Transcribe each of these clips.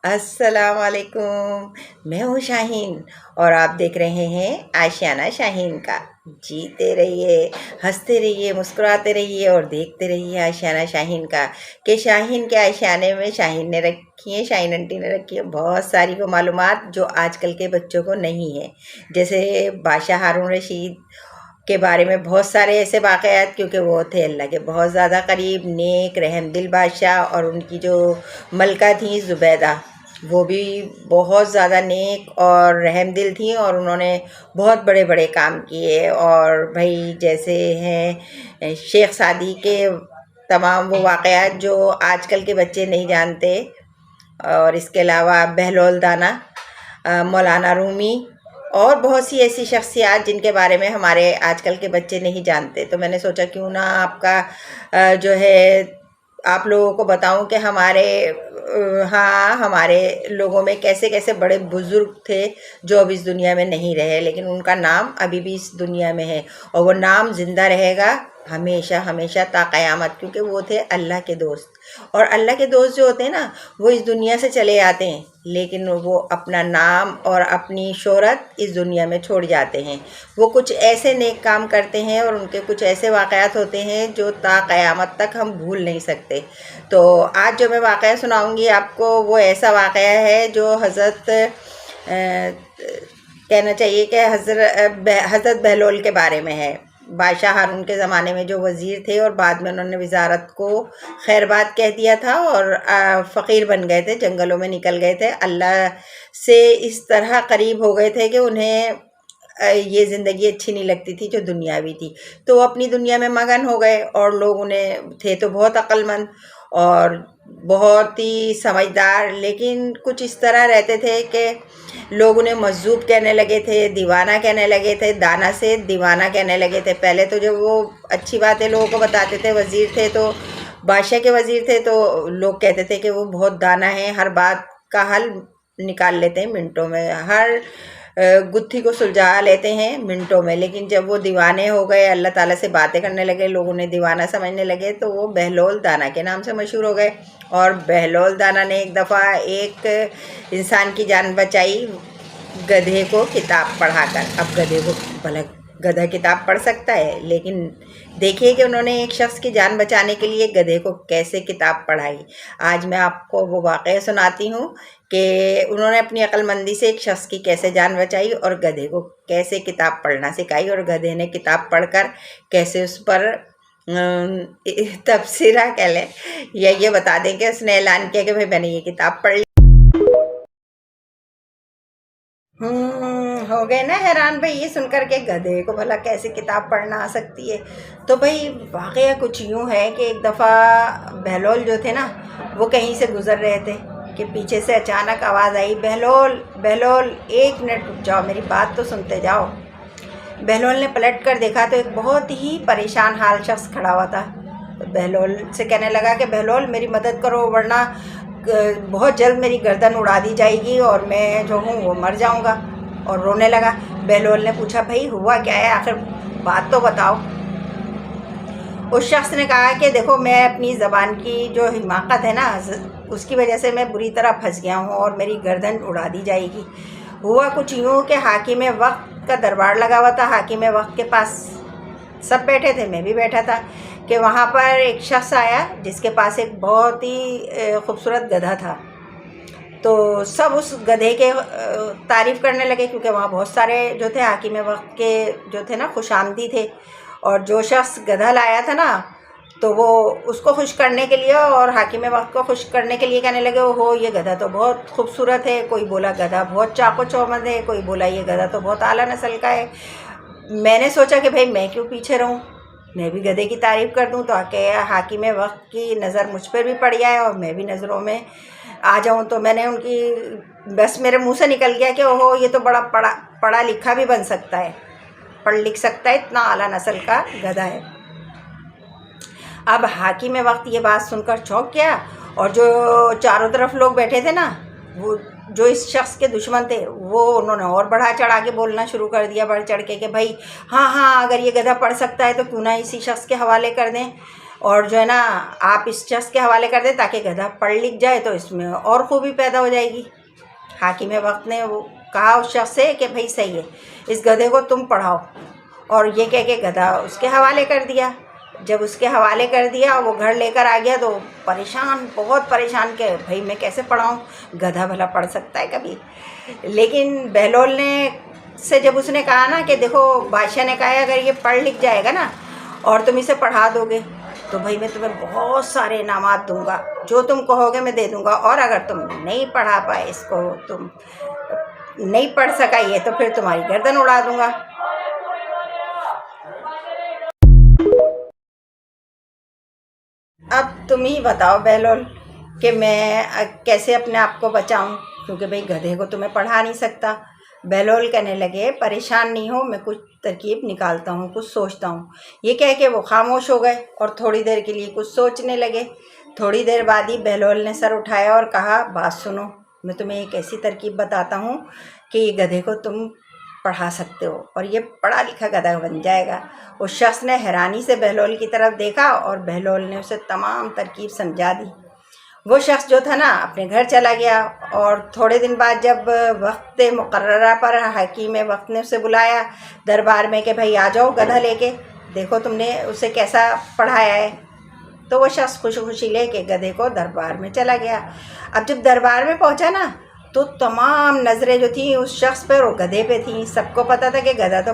अस्सलाम वालेकुम। मैं हूँ शाहीन और आप देख रहे हैं आशियाना शाहीन का। जीते रहिए, हंसते रहिए, मुस्कुराते रहिए और देखते रहिए आशियाना शाहीन का। कि शाहीन के आशियाने में शाहीन ने रखी है, शाहीन आंटी ने रखी है बहुत सारी वो मालूमात जो आजकल के बच्चों को नहीं है। जैसे बादशाह हारून रशीद के बारे में बहुत सारे ऐसे वाक़यात, क्योंकि वो थे अल्लाह के बहुत ज़्यादा करीब, नेक रहमदिल बादशाह। और उनकी जो मलका थी ज़ुबैदा, वो भी बहुत ज़्यादा नेक और रहमदिल थी और उन्होंने बहुत बड़े बड़े काम किए। और भाई जैसे हैं शेख सादी के तमाम वो वाक़यात जो आजकल के बच्चे नहीं जानते। और इसके अलावा बहलोल दाना, मौलाना रूमी और बहुत सी ऐसी शख्सियात जिनके बारे में हमारे आजकल के बच्चे नहीं जानते। तो मैंने सोचा क्यों ना आपका जो है आप लोगों को बताऊं कि हमारे हाँ, हमारे लोगों में कैसे कैसे बड़े बुज़ुर्ग थे जो अब इस दुनिया में नहीं रहे, लेकिन उनका नाम अभी भी इस दुनिया में है और वो नाम ज़िंदा रहेगा हमेशा हमेशा ता क़यामत, क्योंकि वो थे अल्लाह के दोस्त। और अल्लाह के दोस्त जो होते हैं ना, वो इस दुनिया से चले जाते हैं, लेकिन वो अपना नाम और अपनी शोहरत इस दुनिया में छोड़ जाते हैं। वो कुछ ऐसे नेक काम करते हैं और उनके कुछ ऐसे वाक़यात होते हैं जो ता क़यामत तक हम भूल नहीं सकते। तो आज जो मैं वाक़या सुनाऊंगी आपको, वो ऐसा वाक़या है जो कहना चाहिए कि हज़रत बहलोल के बारे में है। बादशाह हारून के ज़माने में जो वज़ीर थे और बाद में उन्होंने वज़ारत को खैरबाद कह दिया था और फ़कीर बन गए थे, जंगलों में निकल गए थे, अल्लाह से इस तरह करीब हो गए थे कि उन्हें ये ज़िंदगी अच्छी नहीं लगती थी जो दुनियावी थी। तो वो अपनी दुनिया में मगन हो गए और लोग उन्हें थे तो बहुत अक्लमंद और बहुत ही समझदार, लेकिन कुछ इस तरह रहते थे कि लोग उन्हें मजजूब कहने लगे थे, दीवाना कहने लगे थे, दाना से दीवाना कहने लगे थे। पहले तो जब वो अच्छी बातें लोगों को बताते थे, वज़ीर थे तो, बादशाह के वज़ीर थे तो लोग कहते थे कि वो बहुत दाना है, हर बात का हल निकाल लेते हैं मिनटों में, हर गुत्थी को सुलझा लेते हैं मिनटों में। लेकिन जब वो दीवाने हो गए, अल्लाह ताला से बातें करने लगे, लोग उन्हें दीवाना समझने लगे, तो वो बहलोल दाना के नाम से मशहूर हो गए। और बहलोल दाना ने एक दफ़ा एक इंसान की जान बचाई गधे को किताब पढ़ाकर। अब गधे को भला गधा किताब पढ़ सकता है, लेकिन देखिए कि उन्होंने एक शख्स की जान बचाने के लिए गधे को कैसे किताब पढ़ाई। आज मैं आपको वो वाक़या सुनाती हूँ कि उन्होंने अपनी अक्लमंदी से एक शख्स की कैसे जान बचाई और गधे को कैसे किताब पढ़ना सिखाई, और गधे ने किताब पढ़कर कैसे उस पर तबसरा कह लें या ये बता दें कि उसने ऐलान किया कि भाई मैंने ये किताब पढ़ ली। हो गए ना हैरान भाई ये सुनकर के गधे को भला कैसे किताब पढ़ना आ सकती है। तो भाई वाक़या कुछ यूँ है कि एक दफ़ा बहलोल जो थे ना, वो कहीं से गुज़र रहे थे कि पीछे से अचानक आवाज़ आई, बहलोल बहलोल 1 मिनट रुक जाओ, मेरी बात तो सुनते जाओ। बहलोल ने पलट कर देखा तो एक बहुत ही परेशान हाल शख्स खड़ा हुआ था। तो बहलोल से कहने लगा कि बहलोल मेरी मदद करो, वरना बहुत जल्द मेरी गर्दन उड़ा दी जाएगी और मैं जो हूँ वो मर जाऊँगा। और रोने लगा। बहलोल ने पूछा, भाई हुआ क्या है, आखिर बात तो बताओ। उस शख्स ने कहा कि देखो, मैं अपनी ज़बान की जो हिमाकत है ना, उसकी वजह से मैं बुरी तरह फंस गया हूँ और मेरी गर्दन उड़ा दी जाएगी। हुआ कुछ यूँ कि हाकिम वक्त का दरबार लगा हुआ था। हाकिम वक्त के पास सब बैठे थे, मैं भी बैठा था, कि वहाँ पर एक शख्स आया जिसके पास एक बहुत ही खूबसूरत गधा था। तो सब उस गधे के तारीफ़ करने लगे, क्योंकि वहाँ बहुत सारे जो थे हाकिम वक्त के जो थे ना खुशामदी थे। और जो शख्स गधा लाया था ना, तो वो उसको खुश करने के लिए और हाकिम वक्त को खुश करने के लिए कहने लगे, ओहो ये गधा तो बहुत खूबसूरत है, कोई बोला गधा बहुत चाको चौबंद है, कोई बोला ये गधा तो बहुत आला नस्ल का है। मैंने सोचा कि भाई मैं क्यों पीछे रहूं, मैं भी गधे की तारीफ़ कर दूं तो आके हाकिम वक्त की नज़र मुझ पर भी पड़ जाए और मैं भी नज़रों में आ जाऊं। तो मैंने उनकी बस मेरे मुंह से निकल गया कि ओहो ये तो बड़ा पढ़ा लिखा भी बन सकता है, पढ़ लिख सकता है, इतना आला नस्ल का गधा है। अब हाकिम वक्त ये बात सुनकर चौंक गया और जो चारों तरफ लोग बैठे थे ना, वो जो इस शख्स के दुश्मन थे, वो उन्होंने और बढ़ा चढ़ा के बोलना शुरू कर दिया, बढ़ चढ़ के कि भाई हाँ हाँ, अगर ये गधा पढ़ सकता है तो क्यों ना इसी शख्स के हवाले कर दें। और जो है ना आप इस शख्स के हवाले कर दें ताकि गधा पढ़ लिख जाए तो इसमें और खूबी पैदा हो जाएगी। हाकिम वक्त ने वो कहा उस शख्स से कि भाई सही है, इस गधे को तुम पढ़ाओ। और ये कह के गधा उसके हवाले कर दिया। जब उसके हवाले कर दिया वो घर लेकर आ गया तो परेशान, बहुत परेशान के भाई मैं कैसे पढ़ाऊँ, गधा भला पढ़ सकता है कभी। लेकिन बहलोल ने से जब उसने कहा ना कि देखो बादशाह ने कहा है अगर ये पढ़ लिख जाएगा ना और तुम इसे पढ़ा दोगे तो भाई मैं तुम्हें बहुत सारे इनामात दूंगा, जो तुम कहोगे मैं दे दूंगा, और अगर तुम नहीं पढ़ा पाए इसको, तुम नहीं पढ़ सका ये, तो फिर तुम्हारी गर्दन उड़ा दूंगा। अब तुम ही बताओ बहलोल कि मैं कैसे अपने आप को बचाऊं, क्योंकि भाई गधे को तो मैं पढ़ा नहीं सकता। बहलोल कहने लगे परेशान नहीं हो, मैं कुछ तरकीब निकालता हूँ, कुछ सोचता हूँ। ये कह के वो खामोश हो गए और थोड़ी देर के लिए कुछ सोचने लगे। थोड़ी देर बाद ही बहलोल ने सर उठाया और कहा बात सुनो, मैं तुम्हें एक ऐसी तरकीब बताता हूँ कि ये गधे को तुम पढ़ा सकते हो और ये पढ़ा लिखा गधा बन जाएगा। उस शख्स ने हैरानी से बहलोल की तरफ देखा और बहलोल ने उसे तमाम तरकीब समझा दी। वो शख्स जो था ना अपने घर चला गया और थोड़े दिन बाद जब वक्त मुकर्ररा पर हकीम वक्त ने उसे बुलाया दरबार में कि भाई आ जाओ गधा लेके, देखो तुमने उसे कैसा पढ़ाया है। तो वो शख्स खुशी खुशी लेके गधे को दरबार में चला गया। अब जब दरबार में पहुंचा ना तो तमाम नज़रें जो थी उस शख्स पर और गधे पे थी। सबको पता था कि गधा तो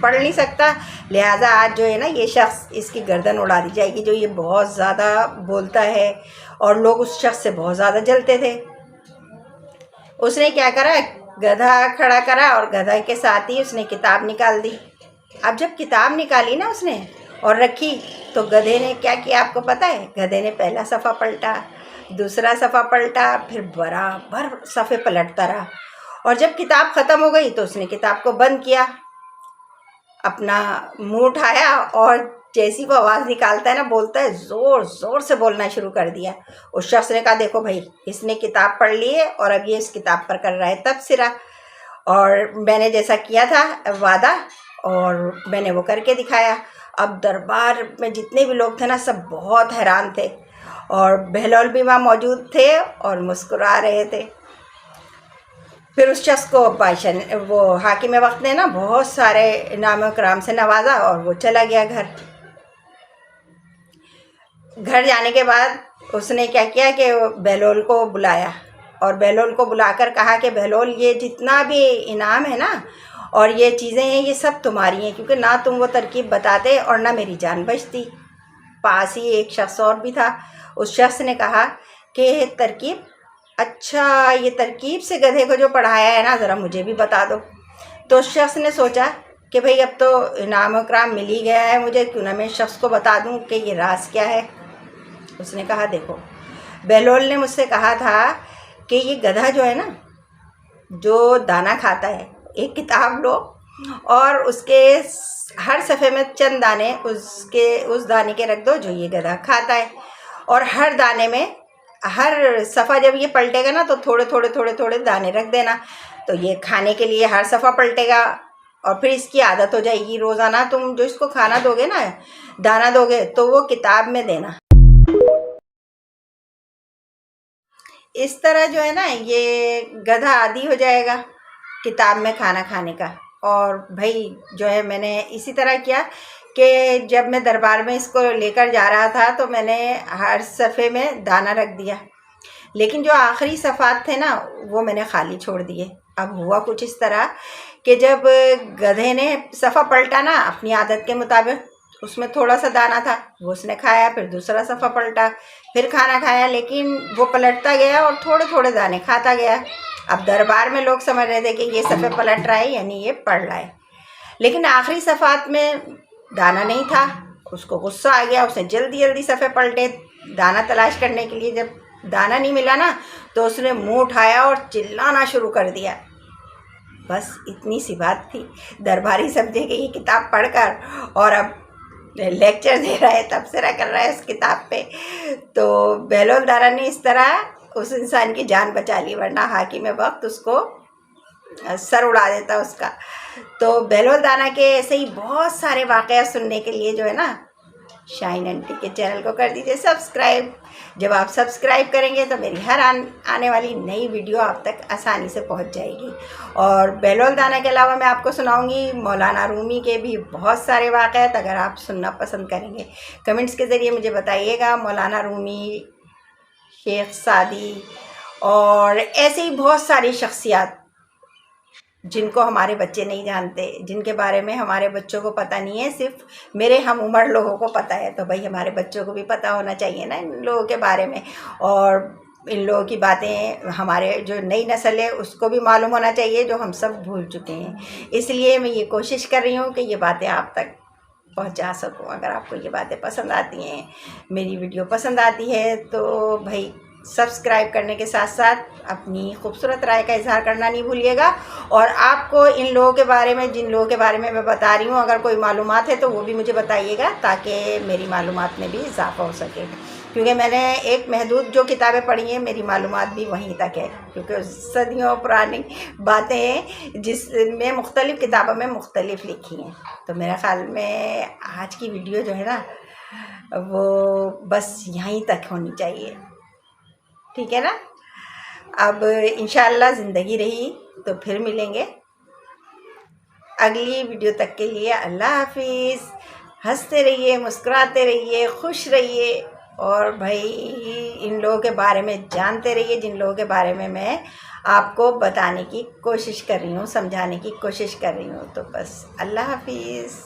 पढ़ नहीं सकता, लिहाजा आज जो है ना ये शख्स, इसकी गर्दन उड़ा दी जाएगी, जो ये बहुत ज़्यादा बोलता है। और लोग उस शख्स से बहुत ज़्यादा जलते थे। उसने क्या करा, गधा खड़ा करा और गधा के साथ ही उसने किताब निकाल दी। अब जब किताब निकाली ना उसने और रखी तो गधे ने क्या किया आपको पता है? गधे ने पहला सफ़ा पलटा, दूसरा सफ़ा पलटा, फिर बराबर सफ़े पलटता रहा। और जब किताब ख़त्म हो गई तो उसने किताब को बंद किया, अपना मुंह उठाया और जैसी वो आवाज़ निकालता है ना, बोलता है, ज़ोर ज़ोर से बोलना शुरू कर दिया। उस शख्स ने कहा देखो भाई, इसने किताब पढ़ ली है और अब ये इस किताब पर कर रहा है तबसरा, और मैंने जैसा किया था वादा और मैंने वो करके दिखाया। अब दरबार में जितने भी लोग थे ना सब बहुत हैरान थे और बहलोल भी वहाँ मौजूद थे और मुस्कुरा रहे थे। फिर उस शख्स को बादशाह ने, वो हाकिम वक्त ने ना बहुत सारे इनाम इकराम से नवाजा और वो चला गया घर। घर जाने के बाद उसने क्या किया कि बहलोल को बुलाया और बहलोल को बुलाकर कहा कि बहलोल ये जितना भी इनाम है ना और ये चीज़ें हैं ये सब तुम्हारी हैं, क्योंकि ना तुम वो तरकीब बताते और ना मेरी जान बचती। पास ही एक शख्स और भी था। उस शख्स ने कहा कि तरकीब, अच्छा ये तरकीब से गधे को जो पढ़ाया है ना ज़रा मुझे भी बता दो। तो उस शख्स ने सोचा कि भाई अब तो इनाम इकराम मिल ही गया है मुझे, क्यों ना मैं शख्स को बता दूं कि ये राज क्या है। उसने कहा देखो, बहलोल ने मुझसे कहा था कि ये गधा जो है ना, जो दाना खाता है, एक किताब लो और उसके हर सफ़े में चंद दाने उस दाने के रख दो जो ये गधा खाता है, और हर दाने में, हर सफ़ा जब ये पलटेगा ना तो थोड़े थोड़े थोड़े थोड़े दाने रख देना, तो ये खाने के लिए हर सफ़ा पलटेगा और फिर इसकी आदत हो जाएगी। रोज़ाना तुम जो इसको खाना दोगे ना, दाना दोगे, तो वो किताब में देना। इस तरह जो है ना ये गधा आदी हो जाएगा किताब में खाना खाने का। और भाई जो है मैंने इसी तरह किया कि जब मैं दरबार में इसको लेकर जा रहा था तो मैंने हर सफ़े में दाना रख दिया, लेकिन जो आखिरी सफ़ात थे ना वो मैंने खाली छोड़ दिए। अब हुआ कुछ इस तरह कि जब गधे ने सफ़ा पलटा ना अपनी आदत के मुताबिक, उसमें थोड़ा सा दाना था वो उसने खाया, फिर दूसरा सफ़ा पलटा, फिर खाना खाया, लेकिन वो पलटता गया और थोड़े थोड़े दाने खाता गया। अब दरबार में लोग समझ रहे थे कि ये सफ़े पलट रहा है यानी ये पढ़ रहा है, लेकिन आखिरी सफ़ात में दाना नहीं था। उसको गुस्सा आ गया, उसने जल्दी जल्दी सफ़े पलटे दाना तलाश करने के लिए। जब दाना नहीं मिला ना तो उसने मुंह उठाया और चिल्लाना शुरू कर दिया। बस इतनी सी बात थी। दरबारी समझे कि ये किताब पढ़कर और अब लेक्चर दे रहा है, तबसरा कर रहा है उस किताब पे। तो बहलोल दारा ने इस तरह उस इंसान की जान बचा ली, वरना हाकिम वक्त उसको सर उड़ा देता उसका। तो बहलोल दाना के ऐसे ही बहुत सारे वाक़या सुनने के लिए जो है ना शाइन आंटी के चैनल को कर दीजिए सब्सक्राइब। जब आप सब्सक्राइब करेंगे तो मेरी हर आने वाली नई वीडियो आप तक आसानी से पहुंच जाएगी। और बेलोल दाना के अलावा मैं आपको सुनाऊंगी मौलाना रूमी के भी बहुत सारे वाक़यात। अगर आप सुनना पसंद करेंगे कमेंट्स के ज़रिए मुझे बताइएगा। मौलाना रूमी, शेख सादी और ऐसे ही बहुत सारी शख्सियात जिनको हमारे बच्चे नहीं जानते, जिनके बारे में हमारे बच्चों को पता नहीं है, सिर्फ मेरे हम उम्र लोगों को पता है। तो भाई हमारे बच्चों को भी पता होना चाहिए ना इन लोगों के बारे में, और इन लोगों की बातें हमारे जो नई नस्ल है उसको भी मालूम होना चाहिए, जो हम सब भूल चुके हैं। इसलिए मैं ये कोशिश कर रही हूँ कि ये बातें आप तक पहुँचा सकूँ। अगर आपको ये बातें पसंद आती हैं, मेरी वीडियो पसंद आती है, तो भाई सब्सक्राइब करने के साथ साथ अपनी खूबसूरत राय का इजहार करना नहीं भूलिएगा। और आपको इन लोगों के बारे में, जिन लोगों के बारे में मैं बता रही हूँ, अगर कोई मालूमात है तो वो भी मुझे बताइएगा, ताकि मेरी मालूमात में भी इजाफा हो सके। क्योंकि मैंने एक महदूद जो किताबें पढ़ी हैं, मेरी मालूमात भी वहीं तक है, क्योंकि सदियों पुरानी बातें हैं जिसमें मुख्तलिफ़ किताबों में मुख्तलिफ लिखी हैं। तो मेरे ख़्याल में आज की वीडियो जो है ना, वो बस यहीं तक होनी चाहिए, ठीक है ना। अब इंशाअल्लाह ज़िंदगी रही तो फिर मिलेंगे अगली वीडियो तक के लिए। अल्लाह हाफिज़। हंसते रहिए, मुस्कुराते रहिए, खुश रहिए, और भाई इन लोगों के बारे में जानते रहिए जिन लोगों के बारे में मैं आपको बताने की कोशिश कर रही हूँ, समझाने की कोशिश कर रही हूँ। तो बस अल्लाह हाफिज़।